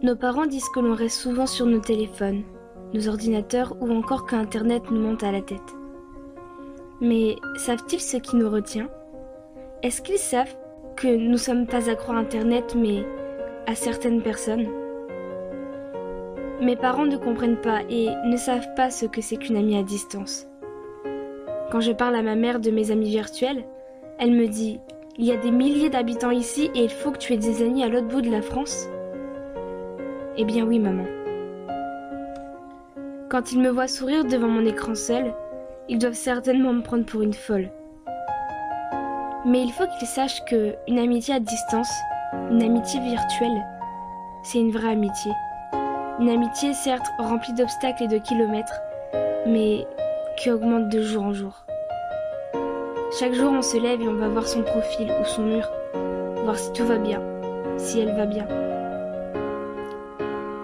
Nos parents disent que l'on reste souvent sur nos téléphones, nos ordinateurs ou encore que Internet nous monte à la tête. Mais savent-ils ce qui nous retient? Est-ce qu'ils savent que nous ne sommes pas accros à Internet mais à certaines personnes? Mes parents ne comprennent pas et ne savent pas ce que c'est qu'une amie à distance. Quand je parle à ma mère de mes amis virtuels, elle me dit « Il y a des milliers d'habitants ici et il faut que tu aies des amis à l'autre bout de la France ?» Eh bien oui, maman. Quand ils me voient sourire devant mon écran seul, ils doivent certainement me prendre pour une folle. Mais il faut qu'ils sachent qu'une amitié à distance, une amitié virtuelle, c'est une vraie amitié. Une amitié certes remplie d'obstacles et de kilomètres, mais qui augmente de jour en jour. Chaque jour on se lève et on va voir son profil ou son mur, voir si tout va bien, si elle va bien.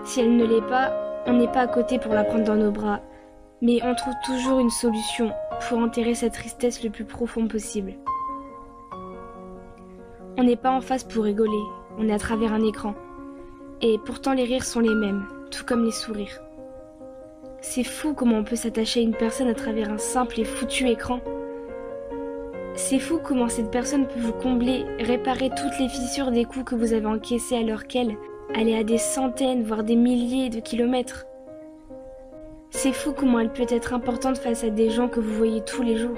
Si elle ne l'est pas, on n'est pas à côté pour la prendre dans nos bras, mais on trouve toujours une solution pour enterrer sa tristesse le plus profond possible. On n'est pas en face pour rigoler, on est à travers un écran. Et pourtant les rires sont les mêmes, tout comme les sourires. C'est fou comment on peut s'attacher à une personne à travers un simple et foutu écran. C'est fou comment cette personne peut vous combler, réparer toutes les fissures des coups que vous avez encaissés alors qu'elle est à des centaines, voire des milliers de kilomètres. C'est fou comment elle peut être importante face à des gens que vous voyez tous les jours.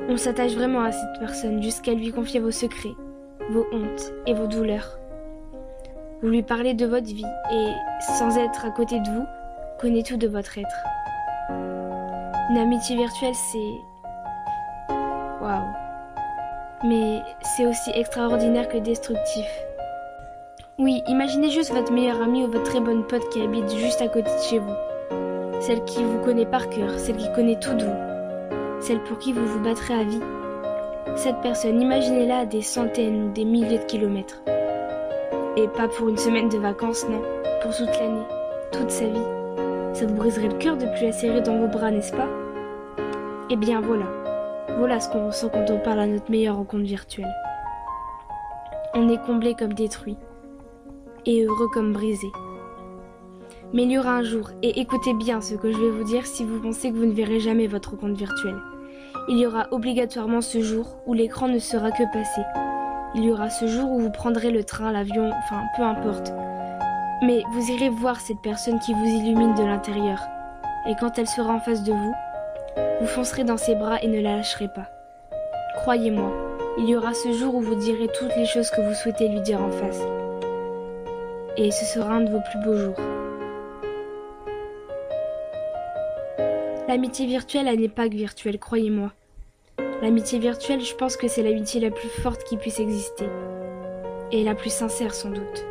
On s'attache vraiment à cette personne jusqu'à lui confier vos secrets, vos hontes et vos douleurs. Vous lui parlez de votre vie et, sans être à côté de vous, connaît tout de votre être. Une amitié virtuelle, c'est... Waouh. Mais c'est aussi extraordinaire que destructif. Oui, imaginez juste votre meilleure amie ou votre très bonne pote qui habite juste à côté de chez vous. Celle qui vous connaît par cœur, celle qui connaît tout de vous. Celle pour qui vous vous battrez à vie. Cette personne, imaginez-la à des centaines ou des milliers de kilomètres. Et pas pour une semaine de vacances, non. Pour toute l'année, toute sa vie. Ça vous briserait le cœur de plus la serrer dans vos bras, n'est-ce pas? Eh bien voilà. Voilà ce qu'on ressent quand on parle à notre meilleure rencontre virtuelle. On est comblé comme détruit. Et heureux comme brisé. Mais il y aura un jour, et écoutez bien ce que je vais vous dire si vous pensez que vous ne verrez jamais votre rencontre virtuelle. Il y aura obligatoirement ce jour où l'écran ne sera que passé. Il y aura ce jour où vous prendrez le train, l'avion, enfin peu importe. Mais vous irez voir cette personne qui vous illumine de l'intérieur. Et quand elle sera en face de vous, vous foncerez dans ses bras et ne la lâcherez pas. Croyez-moi, il y aura ce jour où vous direz toutes les choses que vous souhaitez lui dire en face. Et ce sera un de vos plus beaux jours. L'amitié virtuelle, elle n'est pas que virtuelle, croyez-moi. L'amitié virtuelle, je pense que c'est l'amitié la plus forte qui puisse exister. Et la plus sincère sans doute.